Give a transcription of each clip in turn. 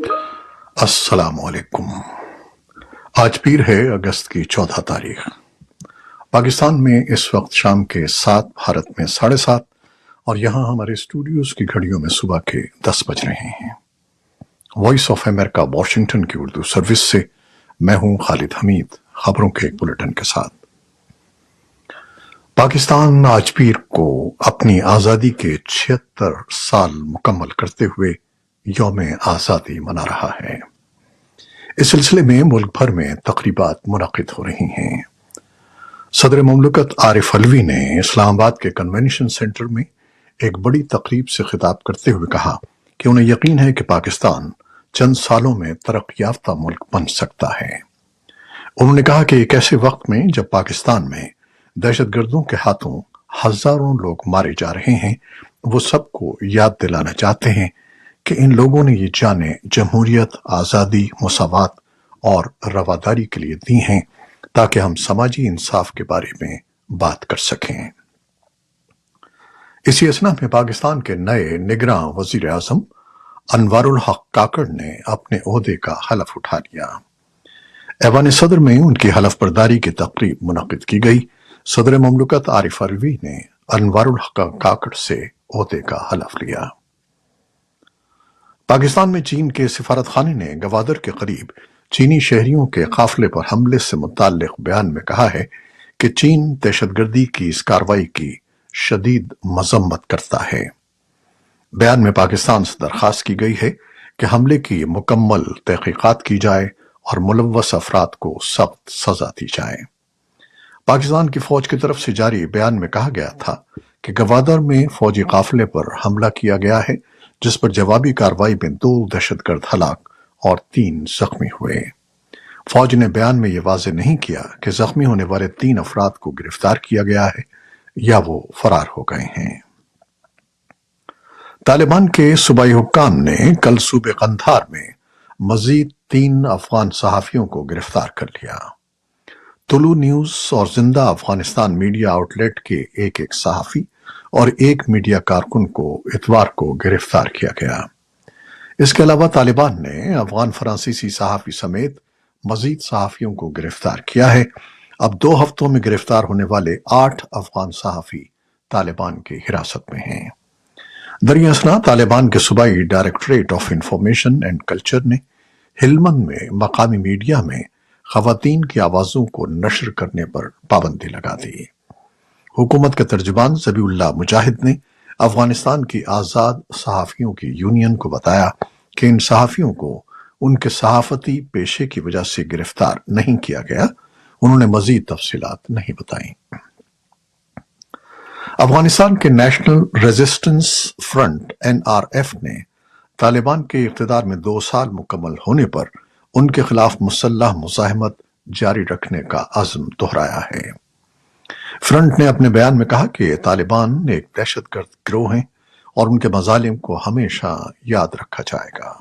السلام علیکم۔ آج پیر ہے اگست کی 14 تاریخ۔ پاکستان میں اس وقت شام کے 7، بھارت میں 7:30 اور یہاں ہمارے اسٹوڈیوز کی گھڑیوں میں صبح کے 10 بج رہے ہیں۔ وائس آف امریکہ واشنگٹن کی اردو سروس سے میں ہوں خالد حمید، خبروں کے ایک بلیٹن کے ساتھ۔ پاکستان آج پیر کو اپنی آزادی کے 76 سال مکمل کرتے ہوئے یوم آزادی منا رہا ہے۔ اس سلسلے میں ملک بھر میں تقریبات منعقد ہو رہی ہیں۔ صدر مملکت عارف علوی نے اسلام آباد کے کنونشن سینٹر میں ایک بڑی تقریب سے خطاب کرتے ہوئے کہا کہ انہیں یقین ہے کہ پاکستان چند سالوں میں ترقی یافتہ ملک بن سکتا ہے۔ انہوں نے کہا کہ ایک ایسے وقت میں جب پاکستان میں دہشت گردوں کے ہاتھوں ہزاروں لوگ مارے جا رہے ہیں، وہ سب کو یاد دلانا چاہتے ہیں کہ ان لوگوں نے یہ جانیں جمہوریت، آزادی، مساوات اور رواداری کے لیے دی ہیں تاکہ ہم سماجی انصاف کے بارے میں بات کر سکیں۔ اسی اثنا میں پاکستان کے نئے نگراں وزیر اعظم انوار الحق کاکڑ نے اپنے عہدے کا حلف اٹھا لیا۔ ایوان صدر میں ان کی حلف برداری کی تقریب منعقد کی گئی۔ صدر مملکت عارف علوی نے انوار الحق کاکڑ سے عہدے کا حلف لیا۔ پاکستان میں چین کے سفارت خانے نے گوادر کے قریب چینی شہریوں کے قافلے پر حملے سے متعلق بیان میں کہا ہے کہ چین دہشت گردی کی اس کارروائی کی شدید مذمت کرتا ہے۔ بیان میں پاکستان سے درخواست کی گئی ہے کہ حملے کی مکمل تحقیقات کی جائے اور ملوث افراد کو سخت سزا دی جائے۔ پاکستان کی فوج کی طرف سے جاری بیان میں کہا گیا تھا کہ گوادر میں فوجی قافلے پر حملہ کیا گیا ہے، جس پر جوابی کارروائی میں 2 دہشت گرد ہلاک اور 3 زخمی ہوئے۔ فوج نے بیان میں یہ واضح نہیں کیا کہ زخمی ہونے والے 3 افراد کو گرفتار کیا گیا ہے یا وہ فرار ہو گئے ہیں۔ طالبان کے صوبائی حکام نے کل صوبے قندھار میں مزید 3 افغان صحافیوں کو گرفتار کر لیا۔ طلوع نیوز اور زندہ افغانستان میڈیا آؤٹ لیٹ کے ایک صحافی اور ایک میڈیا کارکن کو اتوار کو گرفتار کیا گیا۔ اس کے علاوہ طالبان نے افغان فرانسیسی صحافی سمیت مزید صحافیوں کو گرفتار کیا ہے۔ اب 2 ہفتوں میں گرفتار ہونے والے 8 افغان صحافی طالبان کی حراست میں ہیں۔ دریں اثنا طالبان کے صوبائی directorate of information and culture نے ہلمند میں مقامی میڈیا میں خواتین کی آوازوں کو نشر کرنے پر پابندی لگا دی۔ حکومت کے ترجمان ذبیح اللہ مجاہد نے افغانستان کی آزاد صحافیوں کی یونین کو بتایا کہ ان صحافیوں کو ان کے صحافتی پیشے کی وجہ سے گرفتار نہیں کیا گیا۔ انہوں نے مزید تفصیلات نہیں بتائیں۔ افغانستان کے نیشنل ریزسٹنس فرنٹ NRF نے طالبان کے اقتدار میں 2 سال مکمل ہونے پر ان کے خلاف مسلح مزاحمت جاری رکھنے کا عزم دہرایا ہے۔ فرنٹ نے اپنے بیان میں کہا کہ طالبان ایک دہشت گرد گروہ ہیں اور ان کے مظالم کو ہمیشہ یاد رکھا جائے گا۔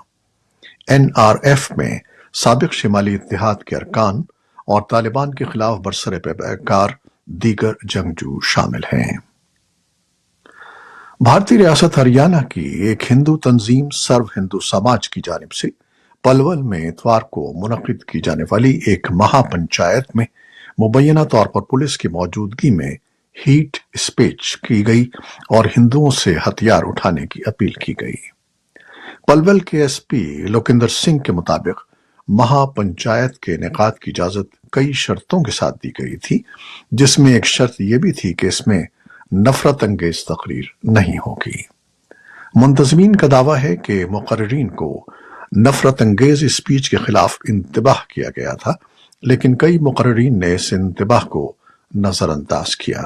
NRF میں سابق شمالی اتحاد کے ارکان اور طالبان کے خلاف برسر پیکار دیگر جنگجو شامل ہیں۔ بھارتی ریاست ہریانہ کی ایک ہندو تنظیم سرو ہندو سماج کی جانب سے پلول میں اتوار کو منعقد کی جانے والی ایک مہا پنچایت میں مبینہ طور پر پولیس کی موجودگی میں ہیٹ اسپیچ کی گئی اور ہندوؤں سے ہتھیار اٹھانے کی اپیل کی گئی۔ پلول کے SP لوکندر سنگھ کے مطابق مہا پنچایت کے انعقاد کی اجازت کئی شرطوں کے ساتھ دی گئی تھی، جس میں ایک شرط یہ بھی تھی کہ اس میں نفرت انگیز تقریر نہیں ہوگی۔ منتظمین کا دعویٰ ہے کہ مقررین کو نفرت انگیز اسپیچ کے خلاف انتباہ کیا گیا تھا، لیکن کئی مقررین نے اس انتباہ کو نظر انداز کیا۔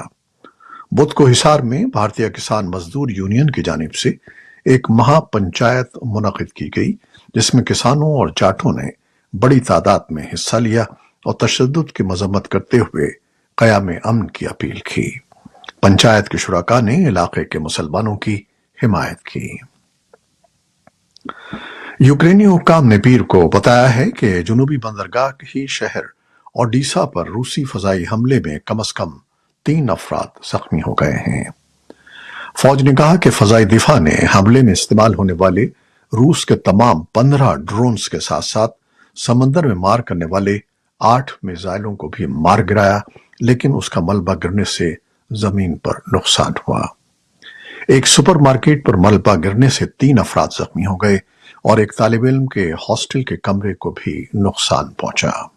بدھ کو حصار میں بھارتیہ کسان مزدور یونین کی جانب سے ایک مہا پنچایت منعقد کی گئی، جس میں کسانوں اور جاٹوں نے بڑی تعداد میں حصہ لیا اور تشدد کی مذمت کرتے ہوئے قیام امن کی اپیل کی۔ پنچایت کے شرکاء نے علاقے کے مسلمانوں کی حمایت کی۔ یوکرینی حکام نے پیر کو بتایا ہے کہ جنوبی بندرگاہ ہی شہر اوڈیسا پر روسی فضائی حملے میں کم از کم 3 افراد زخمی ہو گئے ہیں۔ فوج نے کہا کہ فضائی دفاع نے حملے میں استعمال ہونے والے रूस के तमाम 15 ड्रोन्स के साथ साथ समंदर में मार करने वाले 8 मिसाइलों को भी मार गिराया, लेकिन उसका मलबा गिरने से जमीन पर नुकसान हुआ। एक सुपरमार्केट पर मलबा गिरने से 3 अफराद जख्मी हो गए और एक तालिब इल्म के हॉस्टल के कमरे को भी नुकसान पहुंचा।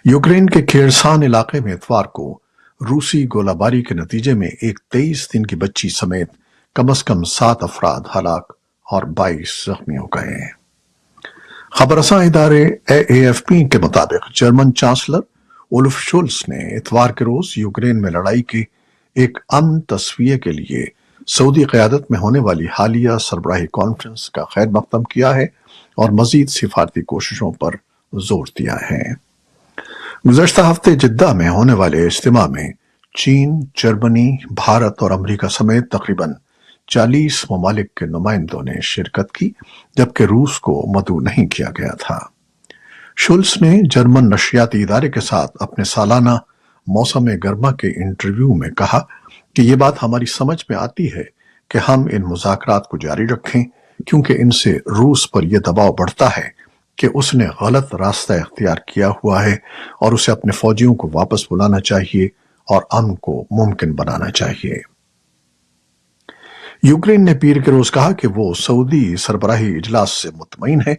यूक्रेन के खेरसान इलाके में इतवार को रूसी गोलाबारी के नतीजे में एक 23 दिन की बच्ची समेत कम से कम 7 अफराद हलाक और 22 जख्मी हो गए। खबरसां इदारे AFP के मुताबिक जर्मन चांसलर उल्फ शोल्स ने इतवार के रोज यूक्रेन में लड़ाई के एक अमन तस्वीर के लिए सऊदी क़यादत में होने वाली हालिया सरबराही कॉन्फ्रेंस का खैर मकदम किया है और मजीद सिफारती कोशिशों पर जोर दिया है। गुज़श्ता हफ्ते जिद्दा में होने वाले इज्तिमा में चीन, जर्मनी, भारत और अमेरिका समेत तकरीबन 40 ममालिक के नुमाइंदों ने शिरकत की, जबकि रूस को मदऊ नहीं किया गया था। शुल्स ने जर्मन नशियाती इदारे के साथ अपने सालाना मौसम गर्मा के इंटरव्यू में कहा कि ये बात हमारी समझ में आती है कि हम इन मुज़ाकरात को जारी रखें, क्योंकि इनसे रूस पर यह दबाव बढ़ता है कि उसने गलत रास्ता इख्तियार किया हुआ है और उसे अपने फौजियों को वापस बुलाना चाहिए और अमन को मुमकिन बनाना चाहिए। यूक्रेन ने पीर के रोज कहा कि वो सऊदी सरबराही इजलास से मुतमईन है,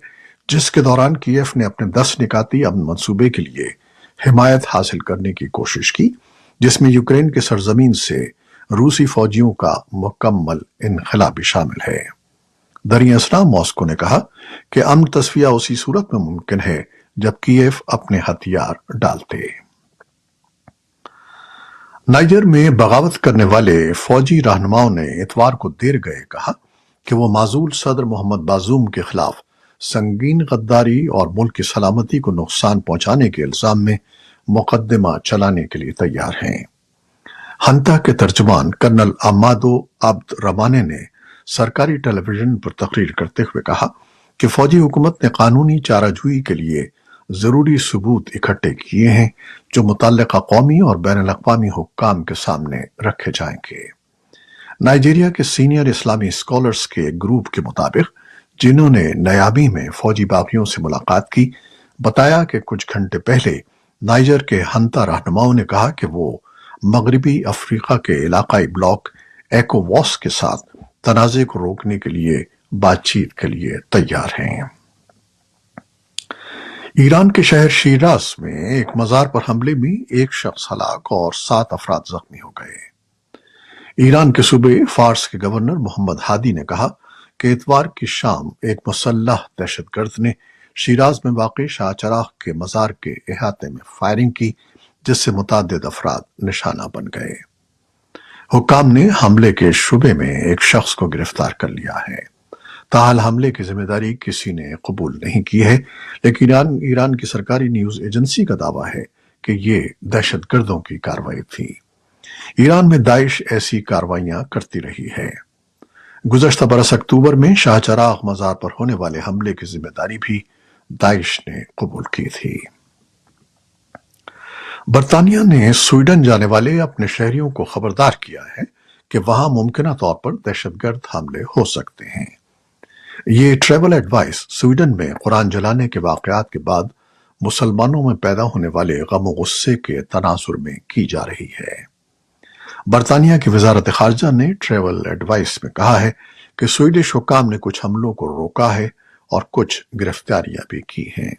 जिसके दौरान कीयव ने अपने 10 निकाती अमन मंसूबे के लिए हिमायत हासिल करने की कोशिश की, जिसमें यूक्रेन के सरजमीन से रूसी फौजियों का मुकम्मल इनखला भी शामिल है। दरिया असना मॉस्को ने कहा कि अमन तस्फिया उसी सूरत में मुमकिन है जब कीयव अपने हथियार डालते। नाइजर में बगावत करने वाले फौजी रहनुमाओं ने इतवार को देर गए कहा कि वो माजूल सदर मोहम्मद बाजूम के खिलाफ संगीन गद्दारी और मुल्क की सलामती को नुकसान पहुंचाने के इल्जाम में मुकदमा चलाने के लिए तैयार हैं। हंता के तर्जुमान कर्नल अमादो अब्द रमाने ने सरकारी टेलीविजन पर तकरीर करते हुए कहा कि फौजी हुकूमत ने कानूनी चाराजोई के लिए जरूरी सबूत इकट्ठे किए हैं, जो मुतल्लिका कौमी और बैनुल अक़वामी हुक्काम के सामने रखे जाएंगे। नाइजीरिया के सीनियर इस्लामी स्कॉलर्स के एक ग्रुप के मुताबिक, जिन्होंने नयामी में फौजी बागियों से मुलाकात की, बताया कि कुछ घंटे पहले नाइजर के हंता रहनुमाओं ने कहा कि वो मगरबी अफ्रीका के इलाकाई ब्लॉक एकोवॉस के साथ तनाज़े को रोकने के लिए बातचीत के लिए तैयार हैं। ईरान के शहर शिराज में एक मजार पर हमले में एक शख्स हलाक और 7 अफराद जख्मी हो गए। ईरान के सूबे फार्स के गवर्नर मोहम्मद हादी ने कहा कि इतवार की शाम एक मुसल्लह दहशतगर्द ने शिराज में वाक़ शाहचराग के मजार के इहाते में फायरिंग की, जिससे मुतअद्दिद अफराद निशाना बन गए। हुक्काम ने हमले के शुबे में एक शख्स को गिरफ्तार कर लिया है। ताहल हमले की जिम्मेदारी किसी ने कबूल नहीं की है, लेकिन ईरान की सरकारी न्यूज एजेंसी का दावा है कि ये दहशतगर्दों की कार्रवाई थी। ईरान में दाइश ऐसी कार्रवाइयां करती रही है। गुज़श्ता बरस अक्टूबर में शाहचराग मजार पर होने वाले हमले की जिम्मेदारी भी दाइश ने कबूल की थी। बरतानिया ने स्वीडन जाने वाले अपने शहरियों को खबरदार किया है कि वहां मुमकिन तौर पर दहशतगर्द हमले हो सकते हैं। ये ट्रैवल एडवाइस स्वीडन में कुरान जलाने के वाकयात के बाद मुसलमानों में पैदा होने वाले गम गुस्से के तनाजुर में की जा रही है। बरतानिया की वजारत खारजा ने ट्रैवल एडवाइस में कहा है कि स्वीडिश हुक्काम ने कुछ हमलों को रोका है और कुछ गिरफ्तारियां भी की हैं,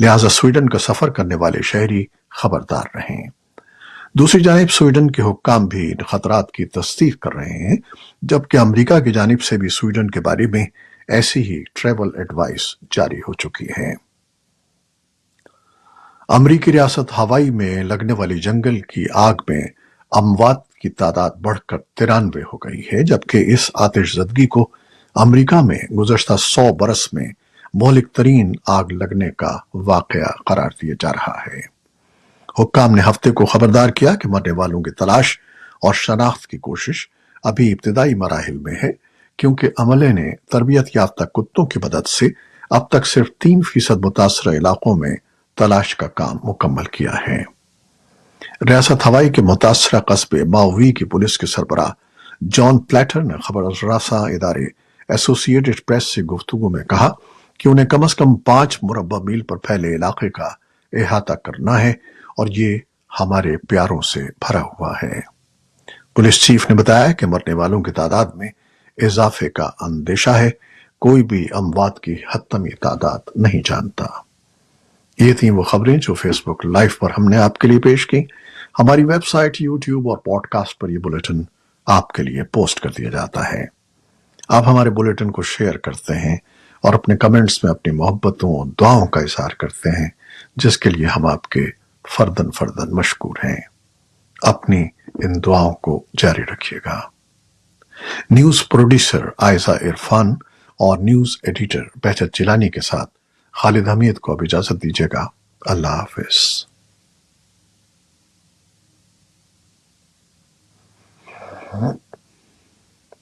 लिहाजा स्वीडन का सफर करने वाले शहरी खबरदार रहें। दूसरी जानिब स्वीडन के हुक्काम भी इन खतरात की तस्दीक कर रहे हैं, जबकि अमेरिका की जानिब से भी स्वीडन के बारे में ऐसी ही ट्रैवल एडवाइस जारी हो चुकी है। अमरीकी रियासत हवाई में लगने वाली जंगल की आग में अमवात की तादाद बढ़कर 93 हो गई है, जबकि इस आतिशज़दगी को अमरीका में गुज़श्ता 100 बरस में मौलिक तरीन आग लगने का वाकया करार दिया जा रहा है। हुक्काम ने हफ्ते को खबरदार किया कि मरने वालों की तलाश और शनाख्त की कोशिश अभी इब्तिदाई मराहिल में है, क्योंकि अमले ने तरबियत याफ्ता कुत्तों की मदद से अब तक सिर्फ 3% मुतासरा इलाकों में तलाश का काम मुकम्मल किया है। रियासत हवाई के मुतासरा कस्बे माउवी की पुलिस के सरबराह जॉन प्लेटर ने खबर रसा इदारे एसोसिएटेड प्रेस से गुफ्तगू में कहा कि उन्हें कम से कम 5 मुरब्बा मील पर फैले इलाके का अहाता करना है और ये हमारे प्यारों से भरा हुआ है। पुलिस चीफ ने बताया कि मरने वालों की तादाद में इजाफे का अंदेशा है। कोई भी अमवात की हतमी तादाद नहीं जानता। ये थी वो खबरें जो फेसबुक लाइव पर हमने आपके लिए पेश की। हमारी वेबसाइट, यूट्यूब और पॉडकास्ट पर यह बुलेटिन आपके लिए पोस्ट कर दिया जाता है। आप हमारे बुलेटिन को शेयर करते हैं और अपने कमेंट्स में अपनी मोहब्बतों और दुआओं का इजहार करते हैं, जिसके लिए हम आपके फर्दन फर्दन मशकूर हैं। अपनी इन दुआओं को जारी रखिएगा। न्यूज प्रोड्यूसर आयशा इरफान और न्यूज एडिटर बहजत जिलानी के साथ खालिद हमीद को अब इजाजत दीजिएगा। अल्लाह हाफिज।